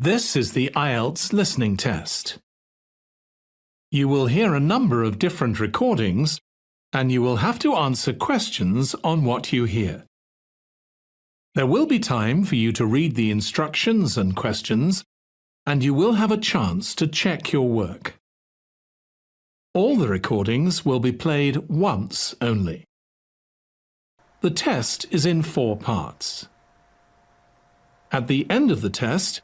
This is the IELTS listening test. You will hear a number of different recordings and you will have to answer questions on what you hear. There will be time for you to read the instructions and questions, and you will have a chance to check your work. All the recordings will be played once only. The test is in 4 parts. At the end of the test,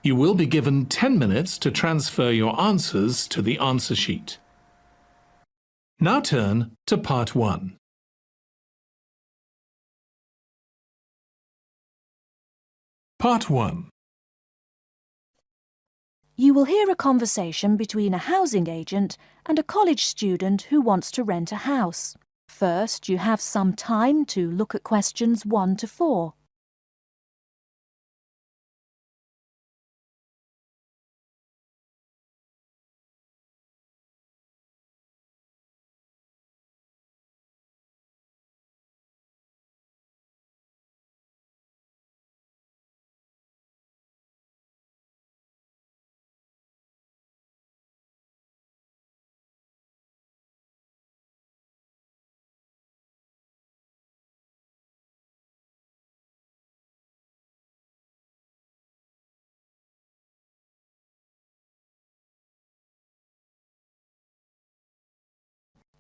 you will be given 10 minutes to transfer your answers to the answer sheet. Now turn to Part 1. Part 1. You will hear a conversation between a housing agent and a college student who wants to rent a house. First, you have some time to look at questions 1 to 4.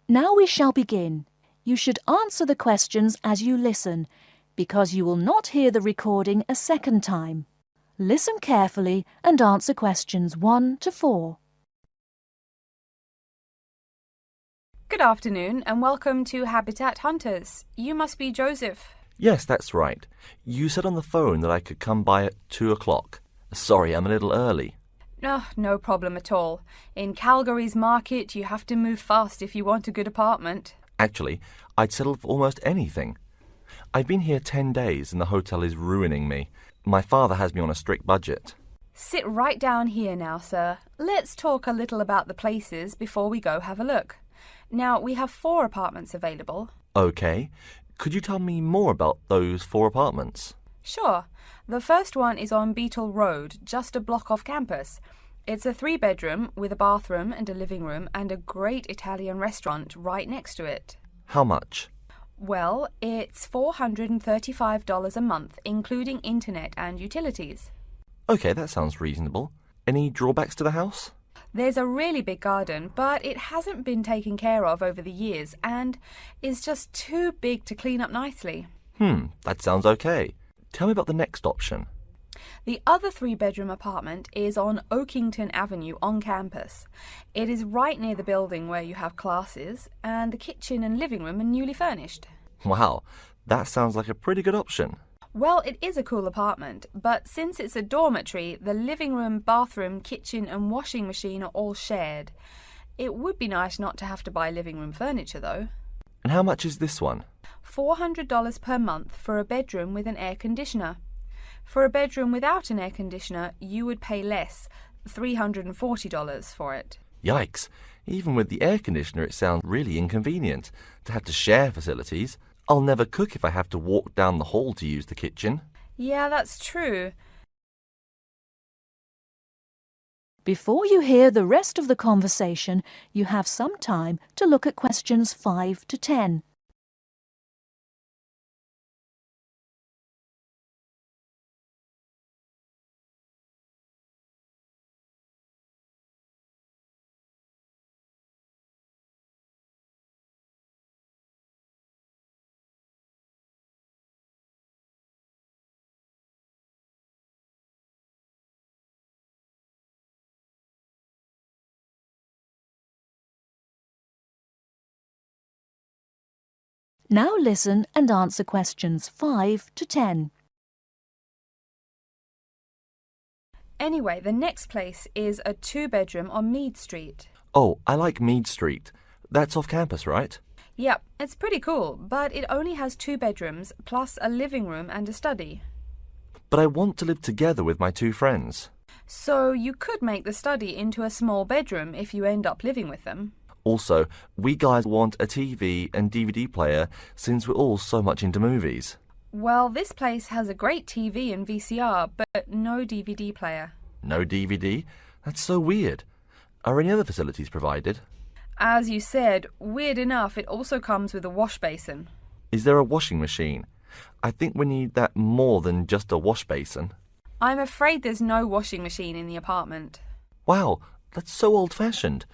Now we shall begin. You should answer the questions as you listen, because you will not hear the recording a second time. Listen carefully and answer questions 1 to 4. Good afternoon and welcome to Habitat Hunters. You must be Joseph. Yes, that's right. You said on the phone that I could come by at 2 o'clock. Sorry, I'm a little early. No problem at all. In Calgary's market, you have to move fast if you want a good apartment. Actually, I'd settle for almost anything. I've been here 10 days and the hotel is ruining me. My father has me on a strict budget. Sit right down here now, sir. Let's talk a little about the places before we go have a look. Now, we have 4 apartments available. Okay. Could you tell me more about those 4 apartments? Sure. The first one is on Beetle Road, just a block off campus. It's a 3-bedroom with a bathroom and a living room and a great Italian restaurant right next to it. How much? Well, it's $435 a month, including internet and utilities. Okay, that sounds reasonable. Any drawbacks to the house? There's a really big garden, but it hasn't been taken care of over the years and is just too big to clean up nicely. That sounds okay. Tell me about the next option. The other 3-bedroom apartment is on Oakington Avenue on campus. It is right near the building where you have classes, and the kitchen and living room are newly furnished. Wow, that sounds like a pretty good option. Well, it is a cool apartment, but since it's a dormitory, the living room, bathroom, kitchen and washing machine are all shared. It would be nice not to have to buy living room furniture, though. And how much is this one? $400 per month for a bedroom with an air conditioner. For a bedroom without an air conditioner, you would pay less, $340 for it. Yikes. Even with the air conditioner, it sounds really inconvenient to have to share facilities. I'll never cook if I have to walk down the hall to use the kitchen. Yeah, that's true. Before you hear the rest of the conversation, you have some time to look at questions 5 to 10. Now listen and answer questions 5 to 10. Anyway, the next place is a 2-bedroom on Mead Street. Oh, I like Mead Street. That's off campus, right? Yep, it's pretty cool, but it only has 2 bedrooms, plus a living room and a study. But I want to live together with my 2 friends. So you could make the study into a small bedroom if you end up living with them. Also, we guys want a TV and DVD player since we're all so much into movies. Well, this place has a great TV and VCR, but no DVD player. No DVD? That's so weird. Are any other facilities provided? As you said, weird enough, it also comes with a wash basin. Is there a washing machine? I think we need that more than just a wash basin. I'm afraid there's no washing machine in the apartment. Wow, that's so old-fashioned.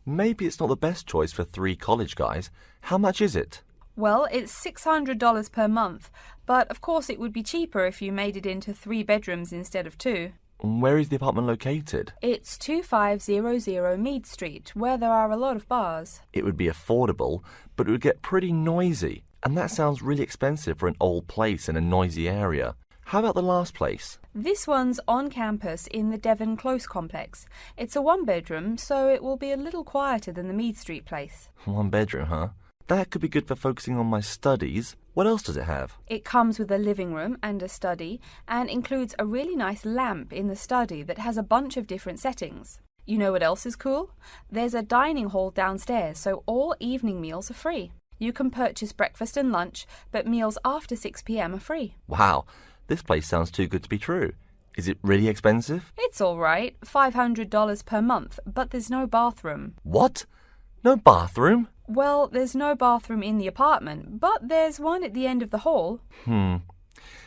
Maybe it's not the best choice for 3 college guys. How much is it? Well, it's $600 per month, but of course it would be cheaper if you made it into 3 bedrooms instead of 2. Where is the apartment located? It's 2500 Mead Street, where there are a lot of bars. It would be affordable, but it would get pretty noisy. And that sounds really expensive for an old place in a noisy area. How about the last place? This one's on campus in the Devon Close complex. It's a 1-bedroom, so it will be a little quieter than the Mead Street place. 1 bedroom, huh? That could be good for focusing on my studies. What else does it have? It comes with a living room and a study, and includes a really nice lamp in the study that has a bunch of different settings. You know what else is cool? There's a dining hall downstairs, so all evening meals are free. You can purchase breakfast and lunch, but meals after 6 p.m. are free. Wow, this place sounds too good to be true. Is it really expensive? It's all right, $500 per month, but there's no bathroom. What? No bathroom? Well, there's no bathroom in the apartment, but there's one at the end of the hall.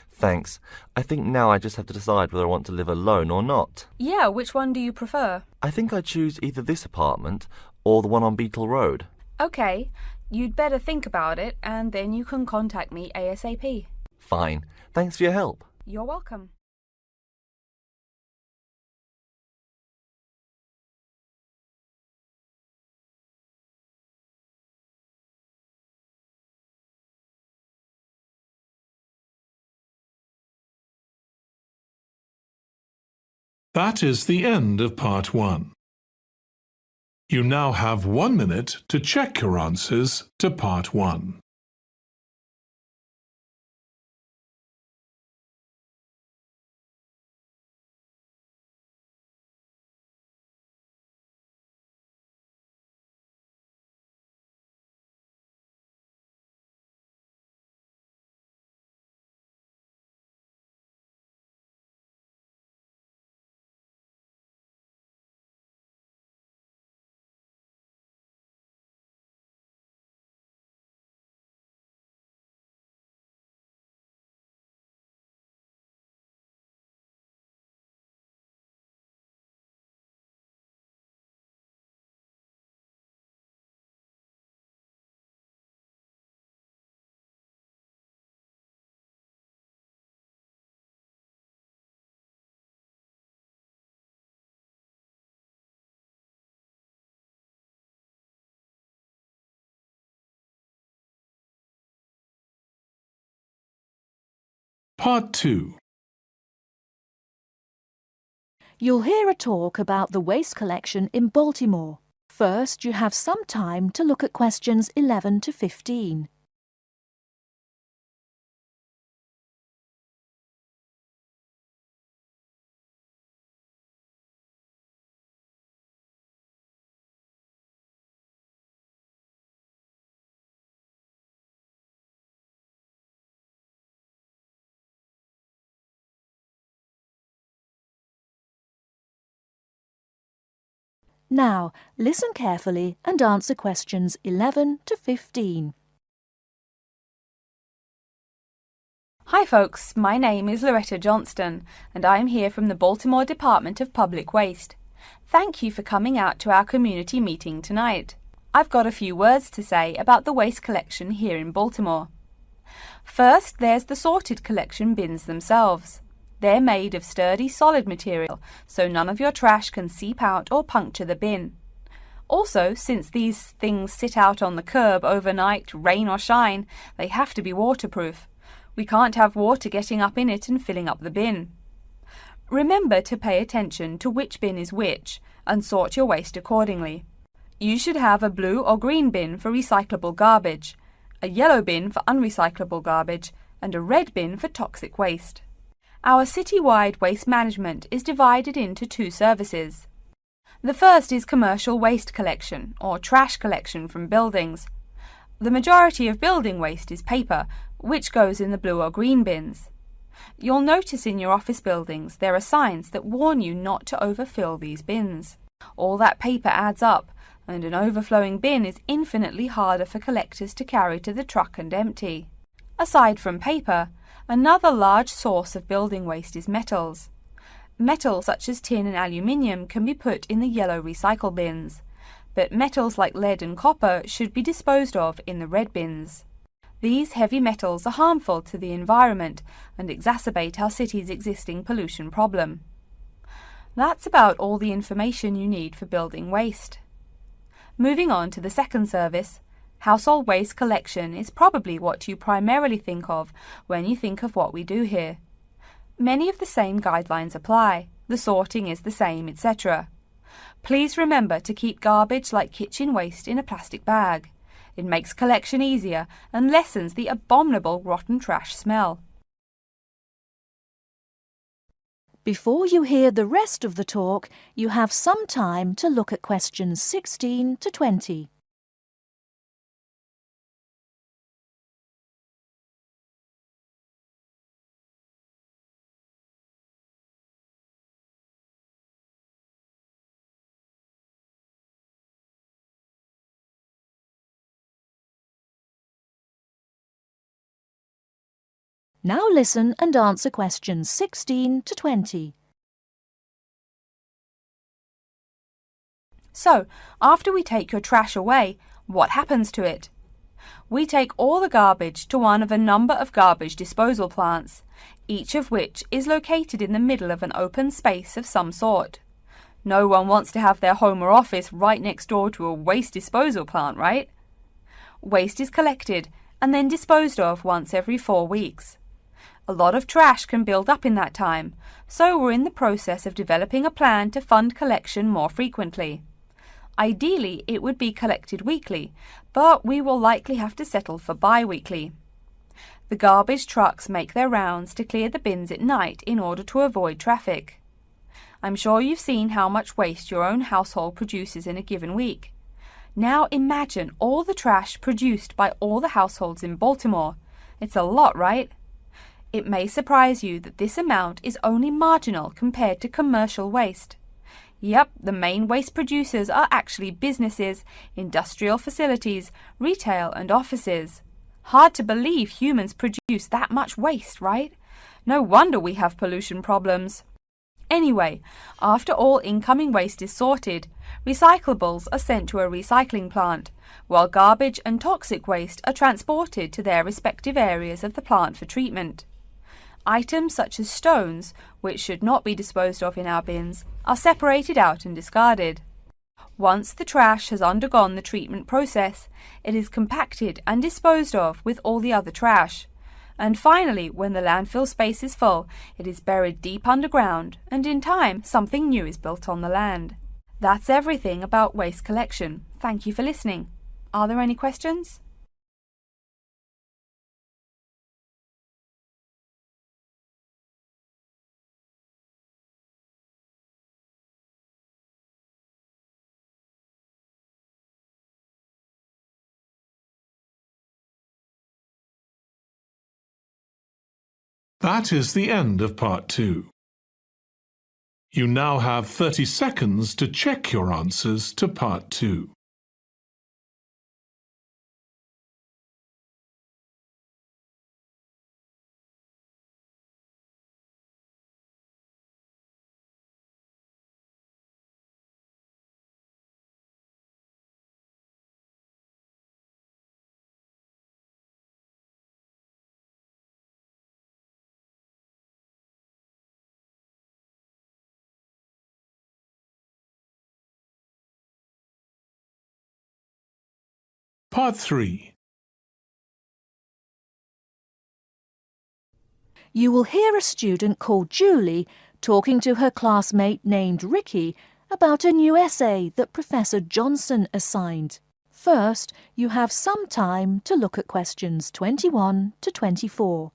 Thanks. I think now I just have to decide whether I want to live alone or not. Yeah, which one do you prefer? I think I'd choose either this apartment or the one on Beetle Road. Okay, you'd better think about it, and then you can contact me ASAP. Fine. Thanks for your help. You're welcome. That is the end of part 1. You now have 1 minute to check your answers to part 1. Part 2. You'll hear a talk about the waste collection in Baltimore. First, you have some time to look at questions 11 to 15. Now, listen carefully and answer questions 11 to 15. Hi folks, my name is Loretta Johnston and I'm here from the Baltimore Department of Public Waste. Thank you for coming out to our community meeting tonight. I've got a few words to say about the waste collection here in Baltimore. First, there's the sorted collection bins themselves. They're made of sturdy, solid material, so none of your trash can seep out or puncture the bin. Also, since these things sit out on the curb overnight, rain or shine, they have to be waterproof. We can't have water getting up in it and filling up the bin. Remember to pay attention to which bin is which and sort your waste accordingly. You should have a blue or green bin for recyclable garbage, a yellow bin for unrecyclable garbage, and a red bin for toxic waste. Our city-wide waste management is divided into 2 services. The first is commercial waste collection, or trash collection from buildings. The majority of building waste is paper, which goes in the blue or green bins. You'll notice in your office buildings there are signs that warn you not to overfill these bins. All that paper adds up, and an overflowing bin is infinitely harder for collectors to carry to the truck and empty. Aside from paper, another large source of building waste is metals. Metals such as tin and aluminium can be put in the yellow recycle bins, but metals like lead and copper should be disposed of in the red bins. These heavy metals are harmful to the environment and exacerbate our city's existing pollution problem. That's about all the information you need for building waste. Moving on to the second service, household waste collection is probably what you primarily think of when you think of what we do here. Many of the same guidelines apply, the sorting is the same, etc. Please remember to keep garbage like kitchen waste in a plastic bag. It makes collection easier and lessens the abominable rotten trash smell. Before you hear the rest of the talk, you have some time to look at questions 16 to 20. Now listen and answer questions 16 to 20. So, after we take your trash away, what happens to it? We take all the garbage to one of a number of garbage disposal plants, each of which is located in the middle of an open space of some sort. No one wants to have their home or office right next door to a waste disposal plant, right? Waste is collected and then disposed of once every 4 weeks. A lot of trash can build up in that time, so we're in the process of developing a plan to fund collection more frequently. Ideally, it would be collected weekly, but we will likely have to settle for bi-weekly. The garbage trucks make their rounds to clear the bins at night in order to avoid traffic. I'm sure you've seen how much waste your own household produces in a given week. Now imagine all the trash produced by all the households in Baltimore. It's a lot, right? It may surprise you that this amount is only marginal compared to commercial waste. Yep, the main waste producers are actually businesses, industrial facilities, retail and offices. Hard to believe humans produce that much waste, right? No wonder we have pollution problems. Anyway, after all incoming waste is sorted, recyclables are sent to a recycling plant, while garbage and toxic waste are transported to their respective areas of the plant for treatment. Items such as stones, which should not be disposed of in our bins, are separated out and discarded. Once the trash has undergone the treatment process, it is compacted and disposed of with all the other trash. And finally, when the landfill space is full, it is buried deep underground, and in time, something new is built on the land. That's everything about waste collection. Thank you for listening. Are there any questions? That is the end of part 2. You now have 30 seconds to check your answers to part 2. Part 3. You will hear a student called Julie talking to her classmate named Ricky about a new essay that Professor Johnson assigned. First, you have some time to look at questions 21 to 24.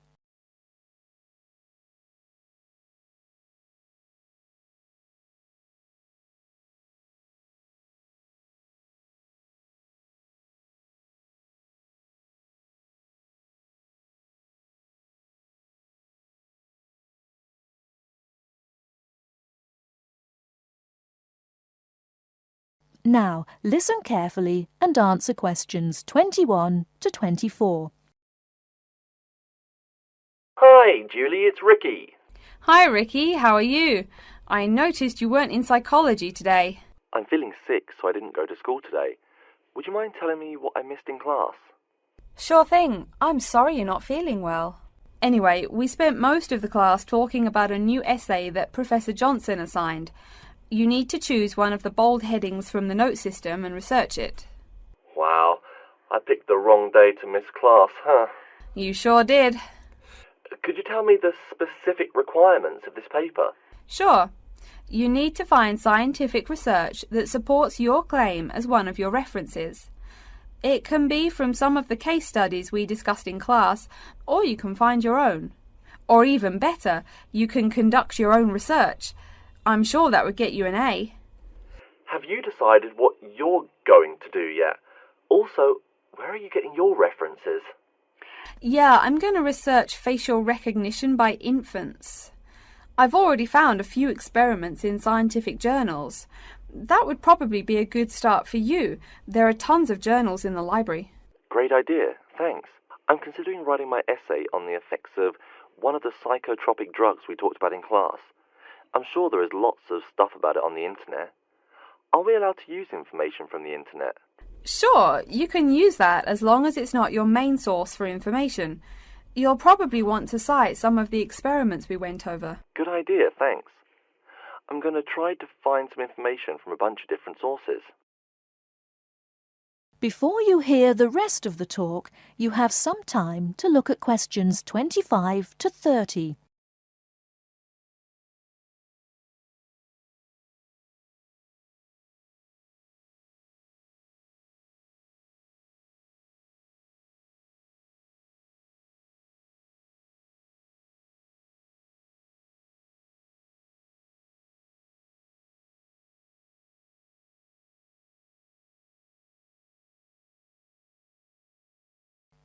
Now, listen carefully and answer questions 21 to 24. Hi, Julie, it's Ricky. Hi, Ricky. How are you? I noticed you weren't in psychology today. I'm feeling sick, so I didn't go to school today. Would you mind telling me what I missed in class? Sure thing. I'm sorry you're not feeling well. Anyway, we spent most of the class talking about a new essay that Professor Johnson assigned. You need to choose one of the bold headings from the note system and research it. Wow, I picked the wrong day to miss class, huh? You sure did. Could you tell me the specific requirements of this paper? Sure. You need to find scientific research that supports your claim as one of your references. It can be from some of the case studies we discussed in class, or you can find your own. Or even better, you can conduct your own research. I'm sure that would get you an A. Have you decided what you're going to do yet? Also, where are you getting your references? Yeah, I'm going to research facial recognition by infants. I've already found a few experiments in scientific journals. That would probably be a good start for you. There are tons of journals in the library. Great idea, thanks. I'm considering writing my essay on the effects of one of the psychotropic drugs we talked about in class. I'm sure there is lots of stuff about it on the internet. Are we allowed to use information from the internet? Sure, you can use that as long as it's not your main source for information. You'll probably want to cite some of the experiments we went over. Good idea, thanks. I'm going to try to find some information from a bunch of different sources. Before you hear the rest of the talk, you have some time to look at questions 25 to 30.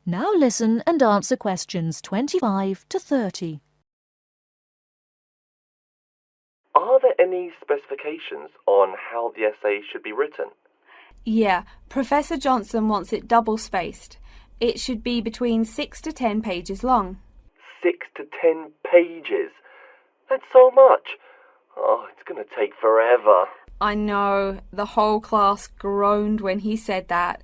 Now listen and answer questions 25 to 30. Are there any specifications on how the essay should be written? Yeah, Professor Johnson wants it double-spaced. It should be between 6 to 10 pages long. 6 to 10 pages? That's so much. Oh, it's going to take forever. I know, the whole class groaned when he said that.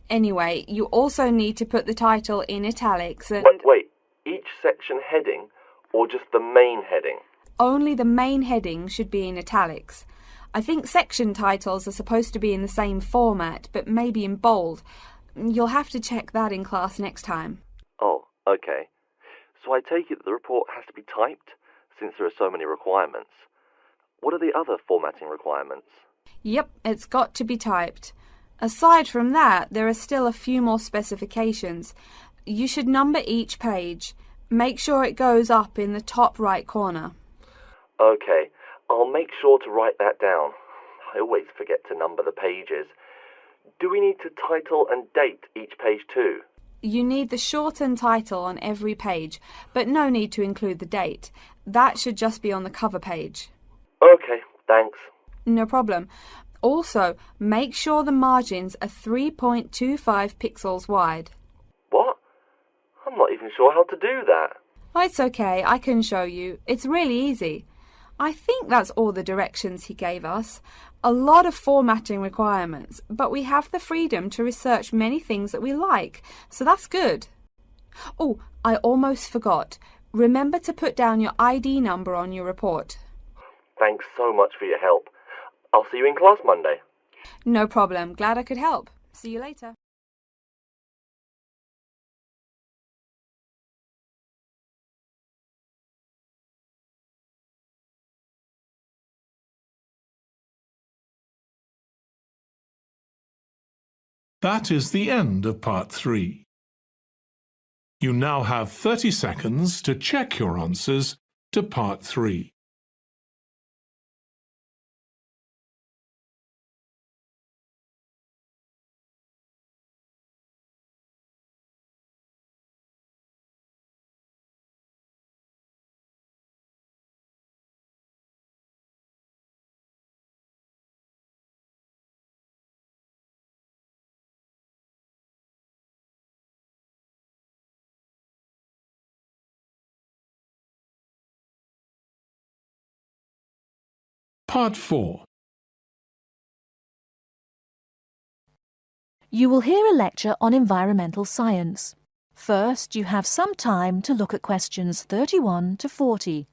Anyway, you also need to put the title in italics and... Wait, each section heading or just the main heading? Only the main heading should be in italics. I think section titles are supposed to be in the same format, but maybe in bold. You'll have to check that in class next time. Oh, okay. So I take it that the report has to be typed, since there are so many requirements. What are the other formatting requirements? Yep, it's got to be typed. Aside from that, there are still a few more specifications. You should number each page. Make sure it goes up in the top right corner. Okay, I'll make sure to write that down. I always forget to number the pages. Do we need to title and date each page too? You need the shortened title on every page, but no need to include the date. That should just be on the cover page. Okay, thanks. No problem. Also, make sure the margins are 3.25 pixels wide. What? I'm not even sure how to do that. Oh, it's okay, I can show you. It's really easy. I think that's all the directions he gave us. A lot of formatting requirements, but we have the freedom to research many things that we like, so that's good. Oh, I almost forgot. Remember to put down your ID number on your report. Thanks so much for your help. I'll see you in class Monday. No problem. Glad I could help. See you later. That is the end of part 3. You now have 30 seconds to check your answers to part 3. Part 4. You will hear a lecture on environmental science. First, you have some time to look at questions 31 to 40.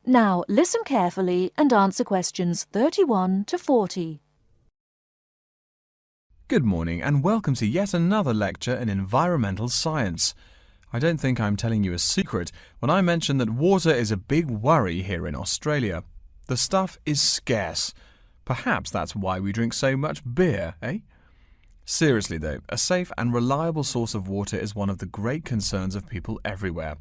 Now, listen carefully and answer questions 31 to 40. Good morning and welcome to yet another lecture in environmental science. I don't think I'm telling you a secret when I mention that water is a big worry here in Australia. The stuff is scarce. Perhaps that's why we drink so much beer, eh? Seriously though, a safe and reliable source of water is one of the great concerns of people everywhere.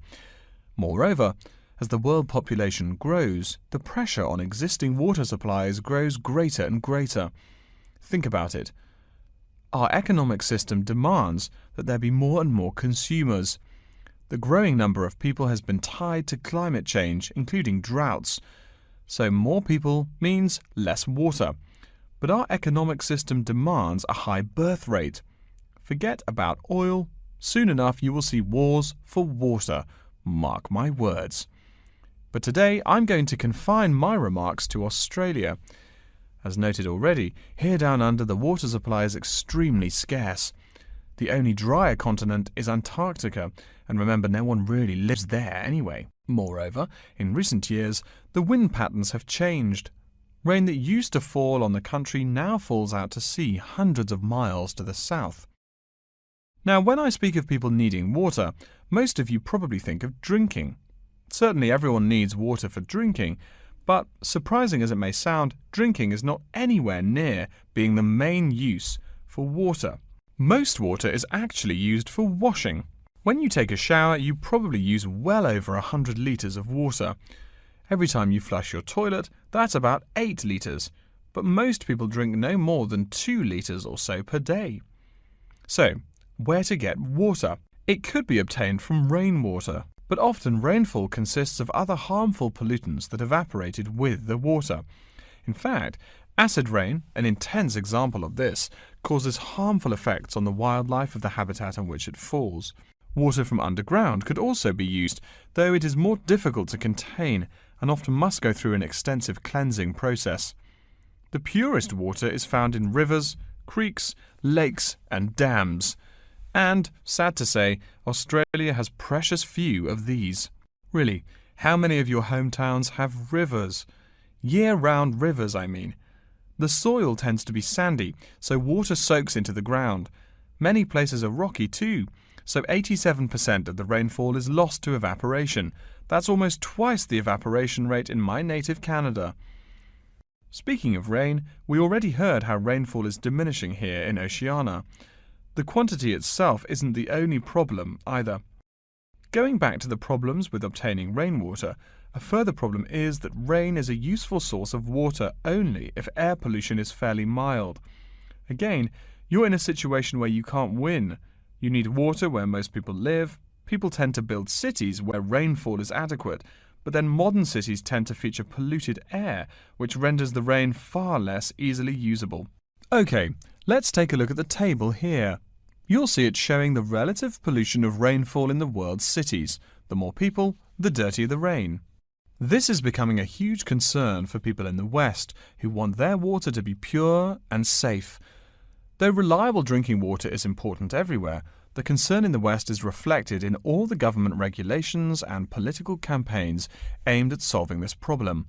Moreover, as the world population grows, the pressure on existing water supplies grows greater and greater. Think about it. Our economic system demands that there be more and more consumers. The growing number of people has been tied to climate change, including droughts. So more people means less water. But our economic system demands a high birth rate. Forget about oil. Soon enough you will see wars for water. Mark my words. But today I'm going to confine my remarks to Australia. As noted already, here down under the water supply is extremely scarce. The only drier continent is Antarctica, and remember no one really lives there anyway. Moreover, in recent years, the wind patterns have changed. Rain that used to fall on the country now falls out to sea hundreds of miles to the south. Now, when I speak of people needing water, most of you probably think of drinking. Certainly everyone needs water for drinking, but surprising as it may sound, drinking is not anywhere near being the main use for water. Most water is actually used for washing. When you take a shower, you probably use well over 100 litres of water. Every time you flush your toilet, that's about 8 litres, but most people drink no more than 2 litres or so per day. So, where to get water? It could be obtained from rainwater. But often rainfall consists of other harmful pollutants that evaporated with the water. In fact, acid rain, an intense example of this, causes harmful effects on the wildlife of the habitat on which it falls. Water from underground could also be used, though it is more difficult to contain and often must go through an extensive cleansing process. The purest water is found in rivers, creeks, lakes and dams. And, sad to say, Australia has precious few of these. Really, how many of your hometowns have rivers? Year-round rivers, I mean. The soil tends to be sandy, so water soaks into the ground. Many places are rocky too, so 87% of the rainfall is lost to evaporation. That's almost twice the evaporation rate in my native Canada. Speaking of rain, we already heard how rainfall is diminishing here in Oceania. The quantity itself isn't the only problem either. Going back to the problems with obtaining rainwater, a further problem is that rain is a useful source of water only if air pollution is fairly mild. Again, you're in a situation where you can't win. You need water where most people live. People tend to build cities where rainfall is adequate, but then modern cities tend to feature polluted air, which renders the rain far less easily usable. Okay, let's take a look at the table here. You'll see it showing the relative pollution of rainfall in the world's cities. The more people, the dirtier the rain. This is becoming a huge concern for people in the West who want their water to be pure and safe. Though reliable drinking water is important everywhere, the concern in the West is reflected in all the government regulations and political campaigns aimed at solving this problem.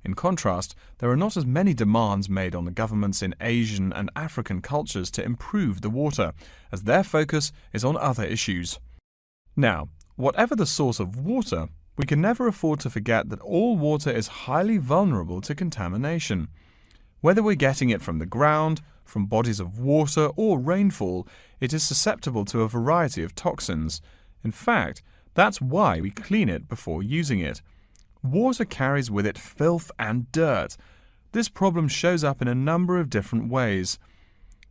In contrast, there are not as many demands made on the governments in Asian and African cultures to improve the water, as their focus is on other issues. Now, whatever the source of water, we can never afford to forget that all water is highly vulnerable to contamination. Whether we're getting it from the ground, from bodies of water or rainfall, it is susceptible to a variety of toxins. In fact, that's why we clean it before using it. Water carries with it filth and dirt. This problem shows up in a number of different ways.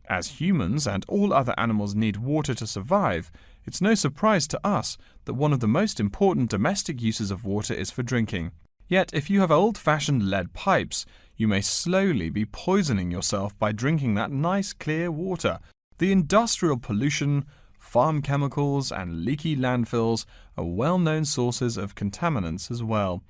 As humans and all other animals need water to survive, it's no surprise to us that one of the most important domestic uses of water is for drinking. Yet, if you have old-fashioned lead pipes, you may slowly be poisoning yourself by drinking that nice clear water. The industrial pollution, farm chemicals, and leaky landfills are well-known sources of contaminants as well.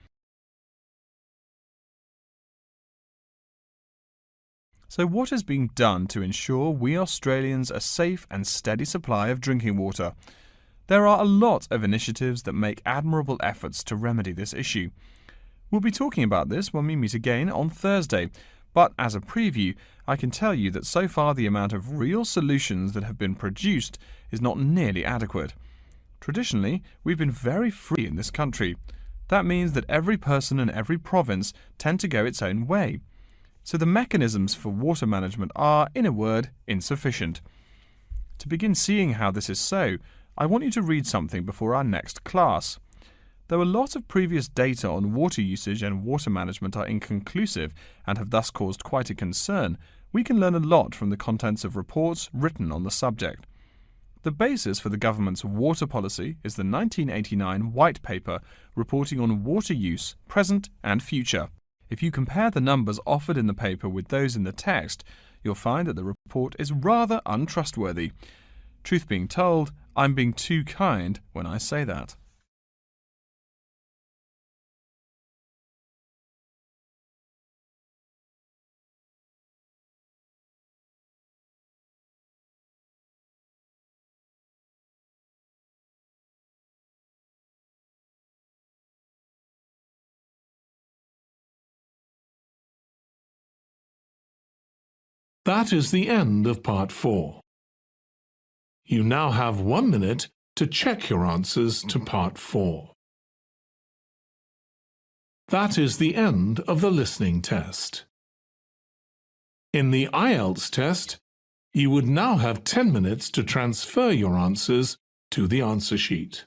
So what is being done to ensure we Australians a safe and steady supply of drinking water? There are a lot of initiatives that make admirable efforts to remedy this issue. We'll be talking about this when we meet again on Thursday, but as a preview, I can tell you that so far the amount of real solutions that have been produced is not nearly adequate. Traditionally, we've been very free in this country. That means that every person and every province tend to go its own way. So the mechanisms for water management are, in a word, insufficient. To begin seeing how this is so, I want you to read something before our next class. Though a lot of previous data on water usage and water management are inconclusive and have thus caused quite a concern, we can learn a lot from the contents of reports written on the subject. The basis for the government's water policy is the 1989 White Paper reporting on water use, present and future. If you compare the numbers offered in the paper with those in the text, you'll find that the report is rather untrustworthy. Truth being told, I'm being too kind when I say that. That is the end of Part 4. You now have 1 minute to check your answers to Part 4. That is the end of the listening test. In the IELTS test, you would now have 10 minutes to transfer your answers to the answer sheet.